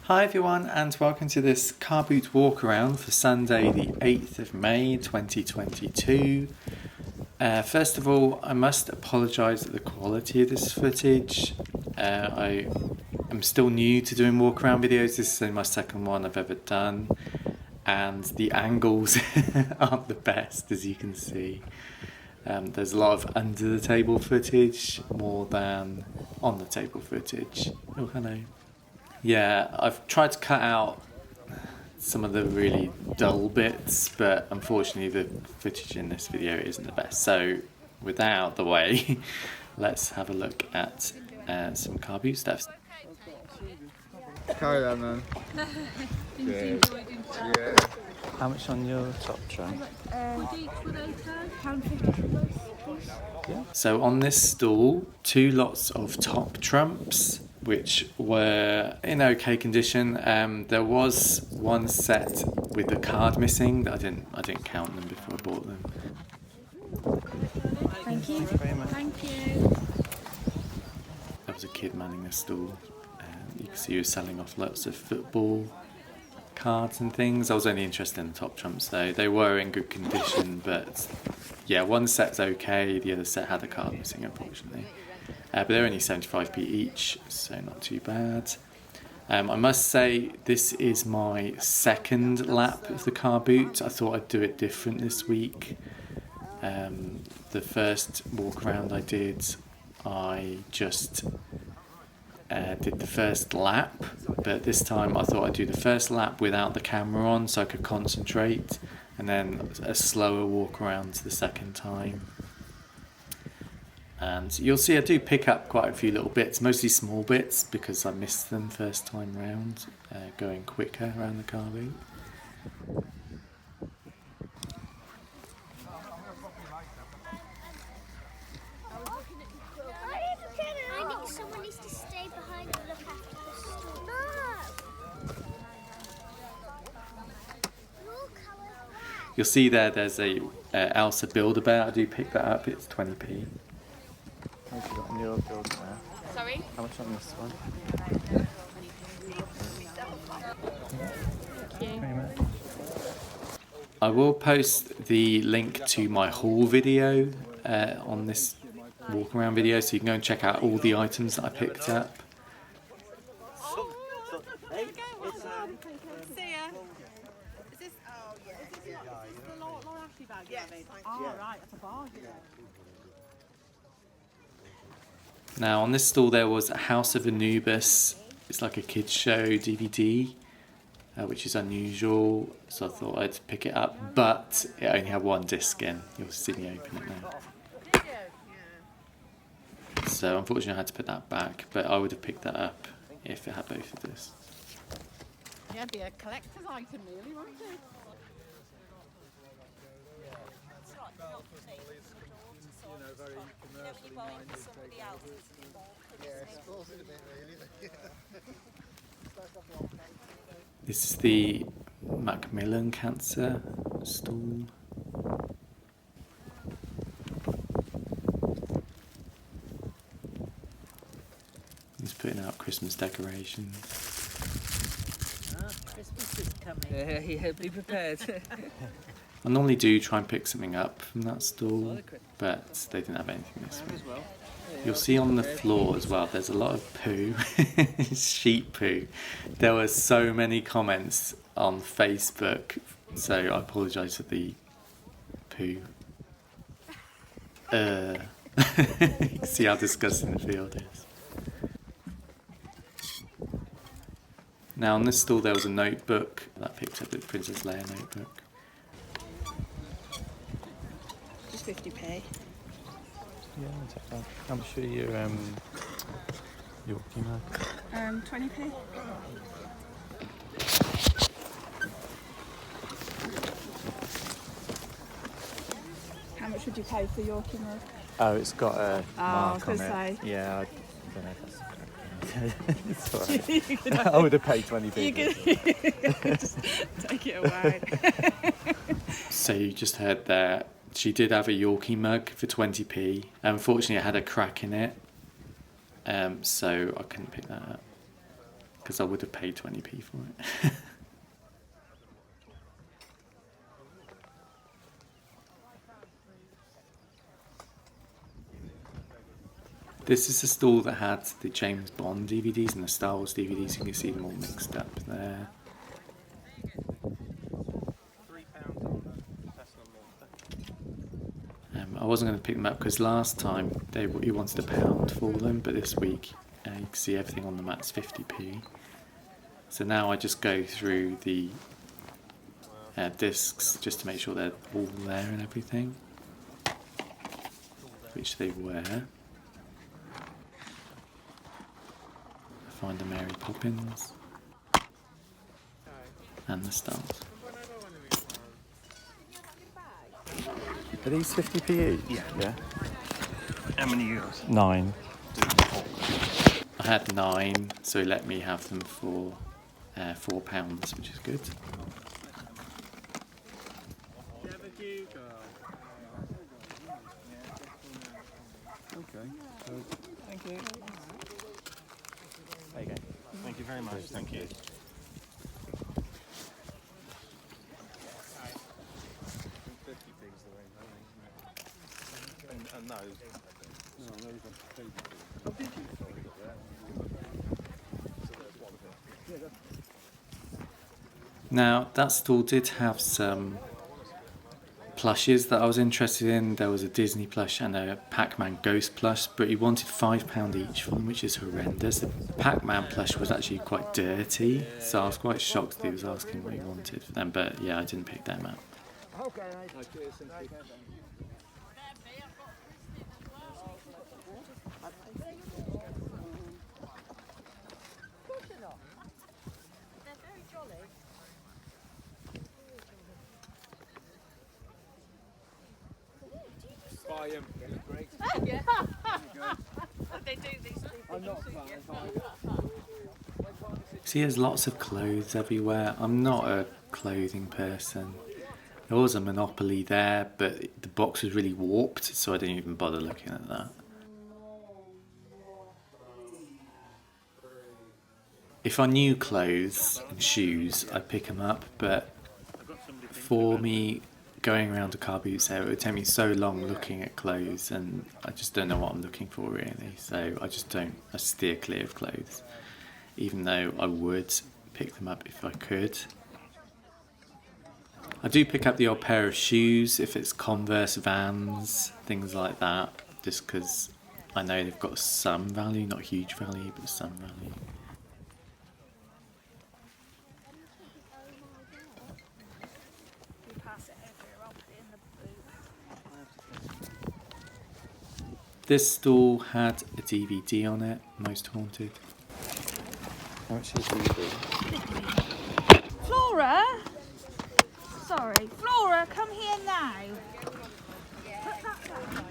Hi everyone and welcome to this car boot walk around for Sunday the 8th of May 2022. First of all, I must apologise for the quality of this footage. I'm still new to doing walk around videos. This is only my second one I've ever done and the angles aren't the best, as you can see. There's a lot of under the table footage more than on the table footage. Oh, hello. Yeah, I've tried to cut out some of the really dull bits, but unfortunately the footage in this video isn't the best. So with that out of the way, let's have a look at some car boot stuff. Carry on then. Yeah. How much on your top tray? So on this stall, 2 lots of top trumps, which were in okay condition. There was one set with the card missing. I didn't count them before I bought them. Thank you. Thank you very much. Thank you. There was a kid manning the stall. You can see he was selling off lots of football cards and things. I was only interested in the top trumps though. They were in good condition, but yeah, one set's okay, the other set had a card missing unfortunately. But they're only 75p each, so not too bad. I must say this is my second lap of the car boot. I thought I'd do it different this week. The first walk around I did, I just did the first lap, but this time I thought I'd do the first lap without the camera on so I could concentrate, and then a slower walk around the second time. And you'll see I do pick up quite a few little bits, mostly small bits because I missed them first time round, going quicker around the car boot. Someone needs to stay behind and look after the store. You'll see there's a Elsa Build-A-Bear. I do pick that up, it's 20p. How much you got on your Build-A-Bear? Sorry? How much on this one? Thank you. Very much. I will post the link to my haul video on this walk around video, so you can go and check out all the items that I picked up. See ya. Is this? Oh yeah. Is this the Laura Ashley bag? Yes. Oh right, that's a bar. Now on this stall there was a House of Anubis. It's like a kids show DVD, which is unusual, so I thought I'd pick it up, but it only had 1 disc in. You'll see me open it now. So unfortunately I had to put that back, but I would have picked that up if it had both of this. Yeah, it'd be a collector's item really, wouldn't it? This is the Macmillan Cancer stall. He's putting out Christmas decorations. Christmas is coming. Yeah, be prepared. I normally do try and pick something up from that stall, but they didn't have anything this week. You'll see on the floor as well, there's a lot of poo, sheep poo. There were so many comments on Facebook, so I apologise for the poo. You can see how disgusting the field is. Now on this stall there was a notebook that I picked up, the Princess Leia notebook. Just 50p. Yeah, I'll take that. How much for your Yorkie mug? 20p. How much would you pay for Yorkie mug? Oh, it's got a mark on it. Say. Yeah, I don't know if that's correct. It's alright. You could I would have paid 20p. You could just take it away. So you just heard that she did have a Yorkie mug for 20p. Unfortunately, it had a crack in it, so I couldn't pick that up. because I would have paid 20p for it. This is the stall that had the James Bond DVDs and the Star Wars DVDs. You can see them all mixed up there. I wasn't going to pick them up because last time he wanted £1 for them, but this week you can see everything on the mat's 50p. So now I just go through the discs just to make sure they're all there and everything, which they were. Find the Mary Poppins and the stars. Are these 50p each? Yeah. How many yours? 9. I had 9, so he let me have them for £4, which is good. Okay. Thank you. There you go. Thank you very much. Thank you. And those. No, those are 50p. Now, that stall did have some plushes that I was interested in. There was a Disney plush and a Pac-Man Ghost plush, but he wanted £5 each for them, which is horrendous. The Pac-Man plush was actually quite dirty, so I was quite shocked that he was asking what he wanted for them, but yeah, I didn't pick them up. Okay, mate. Buy him. Great. Yeah. They do these things. I'm not See, there's lots of clothes everywhere. I'm not a clothing person. There was a Monopoly there, but the box was really warped, so I didn't even bother looking at that. If I knew clothes and shoes, I'd pick them up, but for me, going around a car boot sale, it would take me so long looking at clothes, and I just don't know what I'm looking for really, so I steer clear of clothes, even though I would pick them up if I could. I do pick up the odd pair of shoes if it's Converse, Vans, things like that, just because I know they've got some value, not huge value, but some value. This stall had a DVD on it, Most Haunted. How much is DVD? Flora? Sorry. Flora, come here now. Put that down.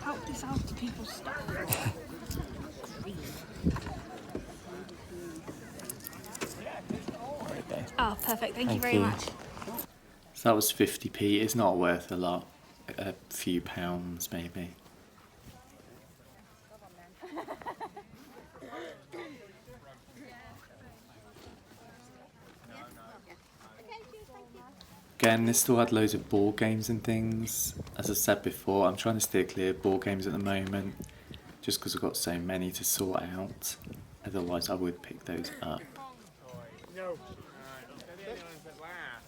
Help this out to people's stuff. Oh, perfect. Thank you very much. So that was 50p. It's not worth a lot. A few pounds maybe. Again, this store had loads of board games and things. As I said before, I'm trying to steer clear of board games at the moment, just because I've got so many to sort out. Otherwise, I would pick those up. No.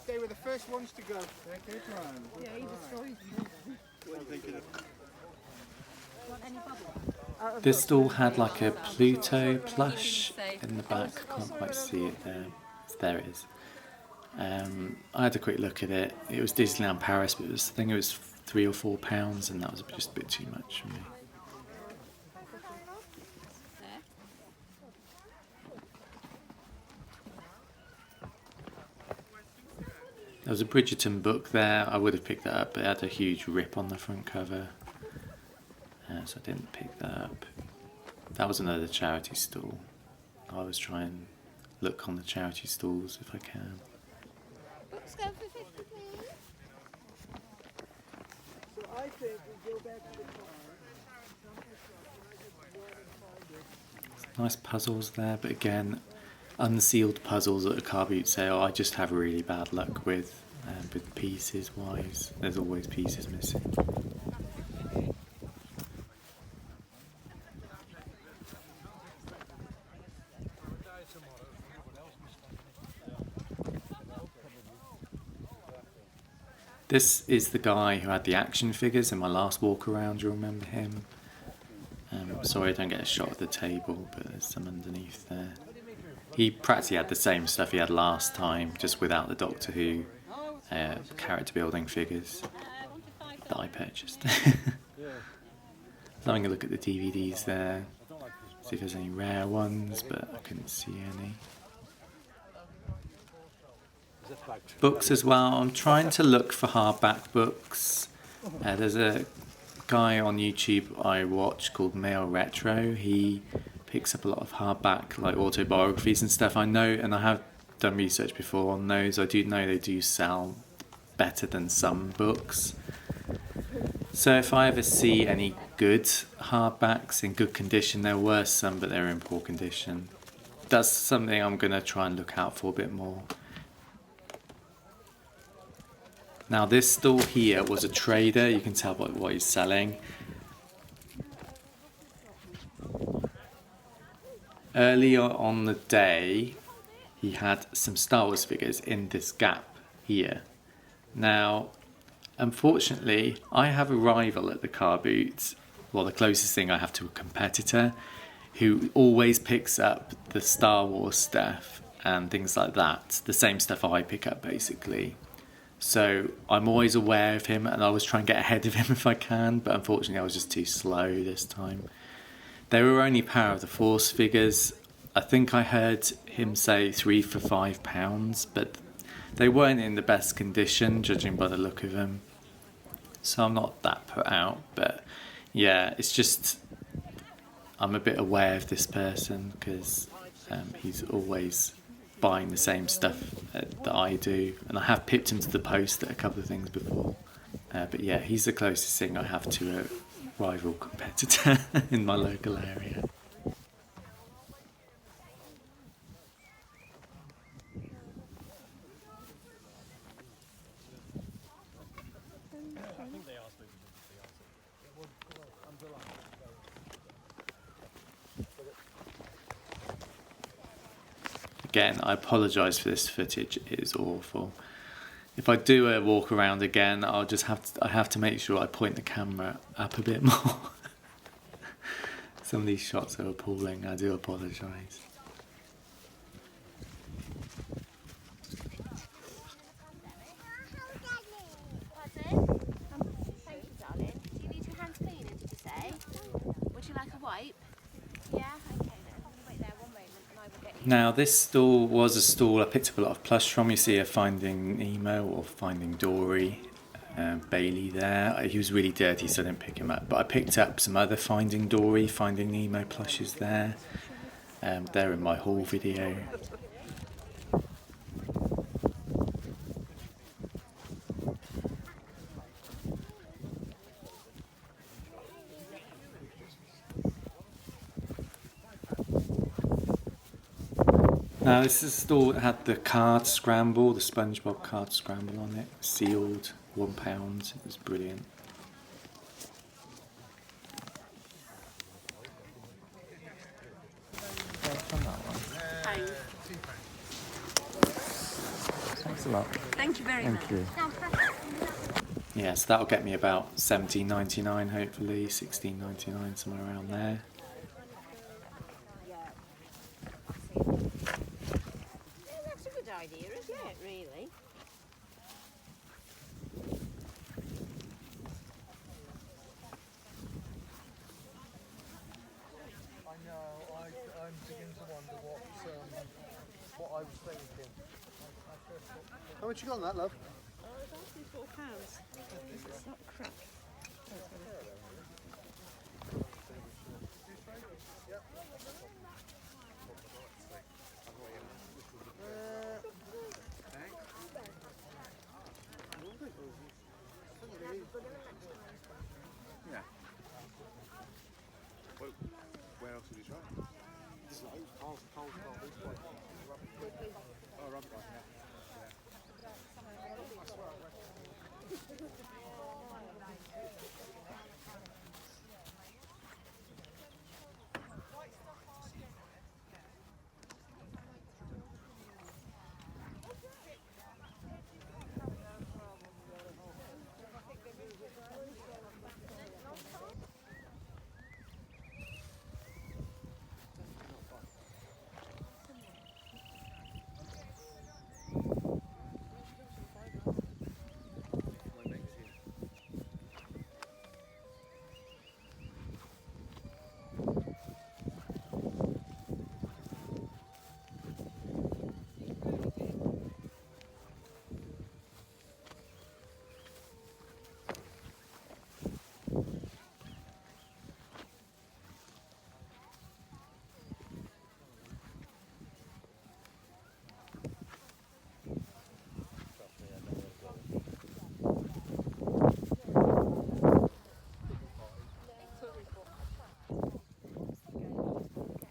They were the first ones to go. Yeah, he destroys them. This stall had like a Pluto plush in the back. I can't quite see it there. There it is. I had a quick look at it. It was Disneyland Paris, but I think it was £3 or £4, and that was just a bit too much for me. There was a Bridgerton book there. I would have picked that up, but it had a huge rip on the front cover, so I didn't pick that up. That was another charity stall. I always try and look on the charity stalls if I can. Books go for 50, please. So I think we go back to the car. Nice puzzles there, but again, unsealed puzzles at a car boot sale, I just have really bad luck with pieces wise. There's always pieces missing. This is the guy who had the action figures in my last walk around, you remember him? Sorry I don't get a shot of the table, but there's some underneath there. He practically had the same stuff he had last time, just without the Doctor Who character building figures that I purchased. Having a look at the DVDs there, see if there's any rare ones, but I couldn't see any. Books as well, I'm trying to look for hardback books. There's a guy on YouTube I watch called Male Retro. He picks up a lot of hardback like autobiographies and stuff. I know, and I have done research before on those, I do know they do sell better than some books. So if I ever see any good hardbacks in good condition, there were some but they're in poor condition. That's something I'm going to try and look out for a bit more. Now this stall here was a trader, you can tell by what he's selling. Earlier on the day, he had some Star Wars figures in this gap here. Now, unfortunately, I have a rival at the car boot, well the closest thing I have to a competitor, who always picks up the Star Wars stuff and things like that, the same stuff I pick up basically. So I'm always aware of him and I always try and get ahead of him if I can, but unfortunately I was just too slow this time. They were only Power of the Force figures. I think I heard him say 3 for £5, but they weren't in the best condition judging by the look of them. So I'm not that put out, but yeah, it's just I'm a bit aware of this person because he's always buying the same stuff that I do, and I have pipped him to the post at a couple of things before. But yeah, he's the closest thing I have to a rival competitor in my local area. Again, I apologise for this footage, it is awful. If I do a walk around again, I have to make sure I point the camera up a bit more. Some of these shots are appalling, I do apologise. Thank you, darling. Do you need your hands cleaning, did you say? Would you like a wipe? Yeah, okay then. Wait there one moment and I will get you. Now this stall was a stall I picked up a lot of plush from. You see a Finding Nemo or Finding Dory, Bailey there. He was really dirty so I didn't pick him up, but I picked up some other Finding Dory, Finding Nemo plushes there. They're in my haul video. Now this is a store that had the card scramble, the SpongeBob card scramble on it, sealed, £1, it was brilliant. Thanks a lot. Thank you very much. Thank you. Yeah, so that'll get me about £17.99 hopefully, £16.99, somewhere around there. That's a good idea, isn't it, really? I know, I'm beginning to wonder what I was thinking. How much you got on that, love? It's only £4. It's not crap. Yeah. Where else did you try?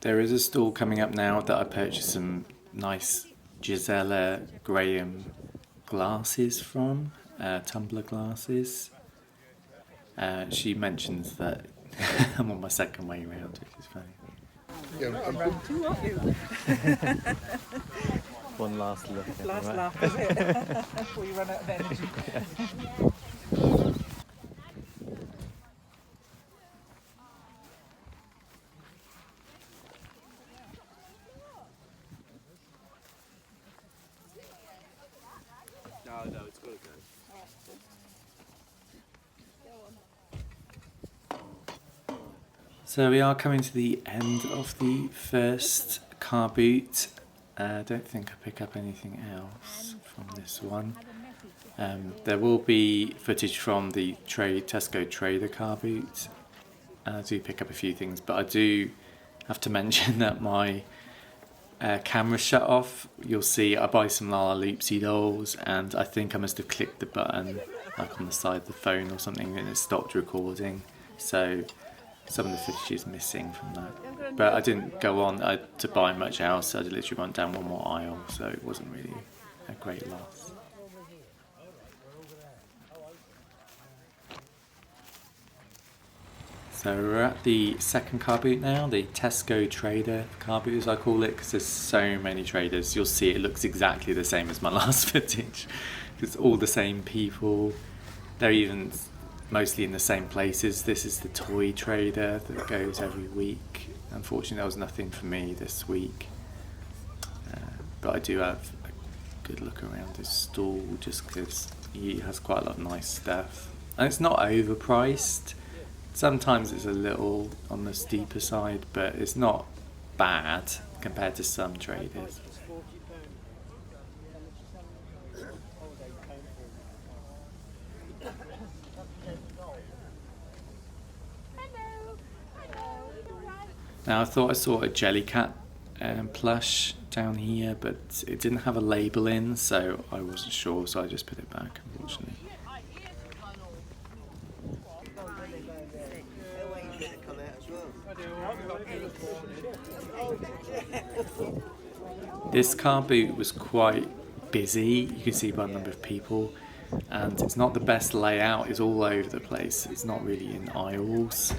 There is a stall coming up now that I purchased some nice Gisela Graham glasses from, tumbler glasses. She mentions that I'm on my second way round, which is funny. One last look. Last laugh, is it? Before you run out of energy. No, it's got to go. So we are coming to the end of the first car boot. I don't think I pick up anything else from this one. There will be footage from the Tesco Trader car boot. I do pick up a few things, but I do have to mention that my camera shut off. You'll see I buy some Lala Loopsy dolls, and I think I must have clicked the button like on the side of the phone or something, and it stopped recording. So some of the footage is missing from that. But I didn't go on to buy much else. I literally went down one more aisle, so it wasn't really a great loss. So we're at the second car boot now, the Tesco Trader car boot as I call it, because there's so many traders. You'll see it looks exactly the same as my last footage. It's all the same people. They're even mostly in the same places. This is the toy trader that goes every week. Unfortunately, there was nothing for me this week. But I do have a good look around his stall just because he has quite a lot of nice stuff. And it's not overpriced. Sometimes it's a little on the steeper side, but it's not bad compared to some traders. Now I thought I saw a Jellycat plush down here, but it didn't have a label in, so I wasn't sure, so I just put it back, unfortunately. This car boot was quite busy, you can see by the number of people, and it's not the best layout, it's all over the place, it's not really in aisles,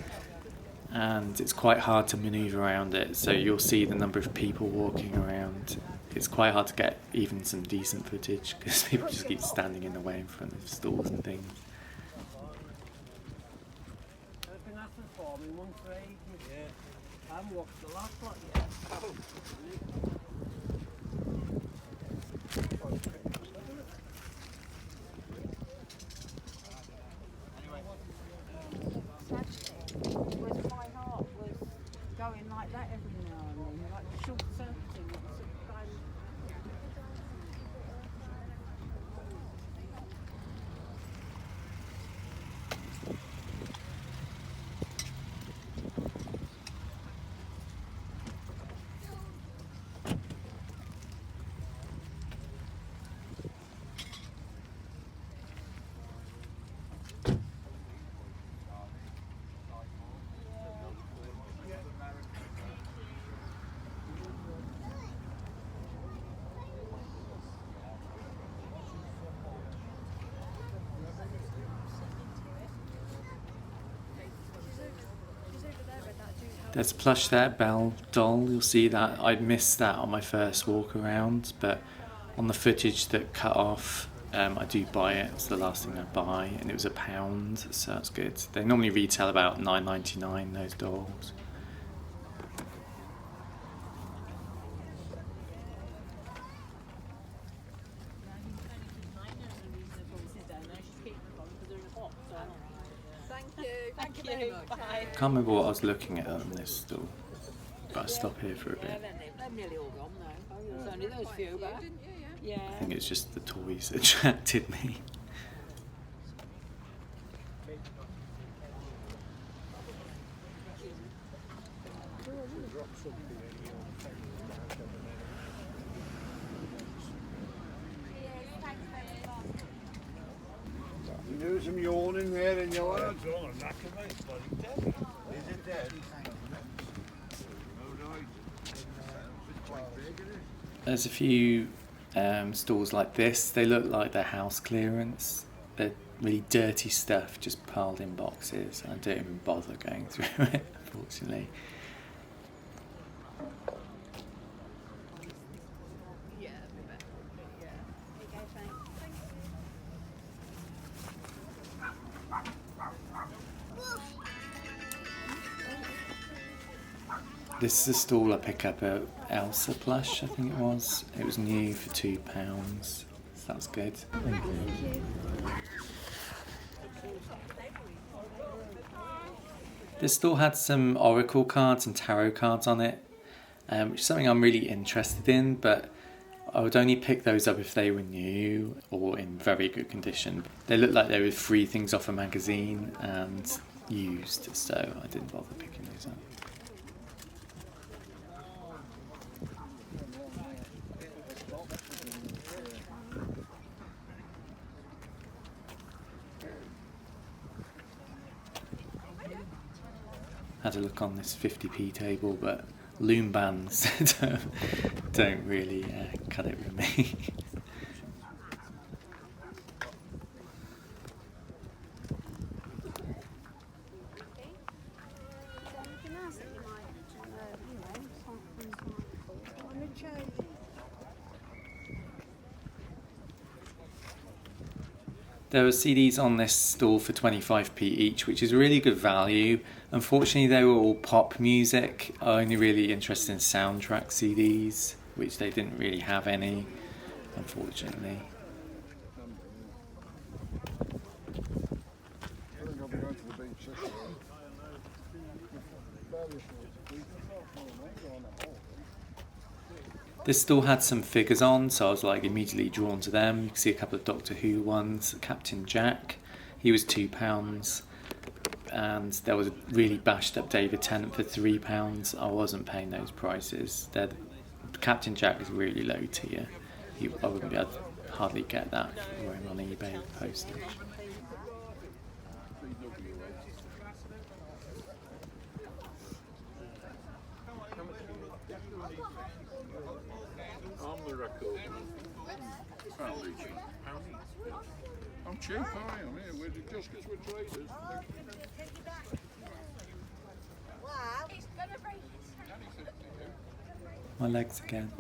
and it's quite hard to manoeuvre around it, so you'll see the number of people walking around. It's quite hard to get even some decent footage because people just keep standing in the way in front of stalls and things. Was my heart was going like that every now and then, like short circuiting. There's a plush there, Belle doll. You'll see that I missed that on my first walk around, but on the footage that cut off, I do buy it. It's the last thing I buy, and it was £1, so that's good. They normally retail about £9.99, those dolls. I can't remember what I was looking at on this stall, but I'll stop here for a bit. They're nearly all gone though. There's only those few back. Yeah. I think it's just the toys that attracted me. You do some yawning there in your lads. Is it dead? No, no, There's a few stalls like this. They look like they're house clearance. They're really dirty stuff just piled in boxes. I don't even bother going through it, unfortunately. This is a stall I pick up at Elsa Plush, I think it was. It was new for £2. So that's good. Thank you. This stall had some oracle cards and tarot cards on it, which is something I'm really interested in, but I would only pick those up if they were new or in very good condition. They looked like they were free things off a magazine and used, so I didn't bother picking those up. Had a look on this 50p table, but loom bands don't really cut it with me. There were CDs on this stall for 25p each, which is really good value. Unfortunately, they were all pop music. I'm only really interested in soundtrack CDs, which they didn't really have any, unfortunately. This stall had some figures on, so I was like immediately drawn to them. You can see a couple of Doctor Who ones. Captain Jack, he was £2, and there was a really bashed up David Tennant for £3. I wasn't paying those prices. Captain Jack is really low tier. I wouldn't be able to hardly get that for him on eBay postage. I'm cheap, I am here. We're just because we're traders. My legs again.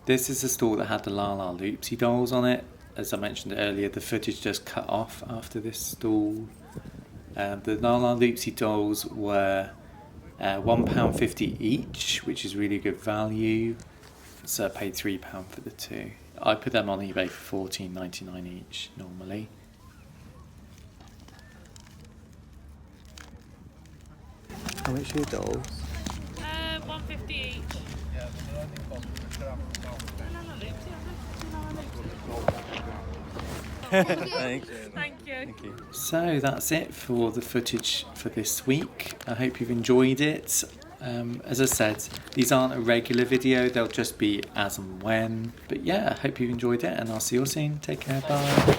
This is the stall that had the La La Loopsy dolls on it. As I mentioned earlier, the footage just cut off after this stall. The La La Loopsy dolls were £1.50 each, which is really good value. So I paid £3 for the two. I put them on eBay for $14.99 each normally. How much are your dolls? £1.50 each. Thanks. Thank you. Thank you. So that's it for the footage for this week. I hope you've enjoyed it. As I said, these aren't a regular video, they'll just be as and when. But yeah, I hope you've enjoyed it, and I'll see you all soon. Take care, bye.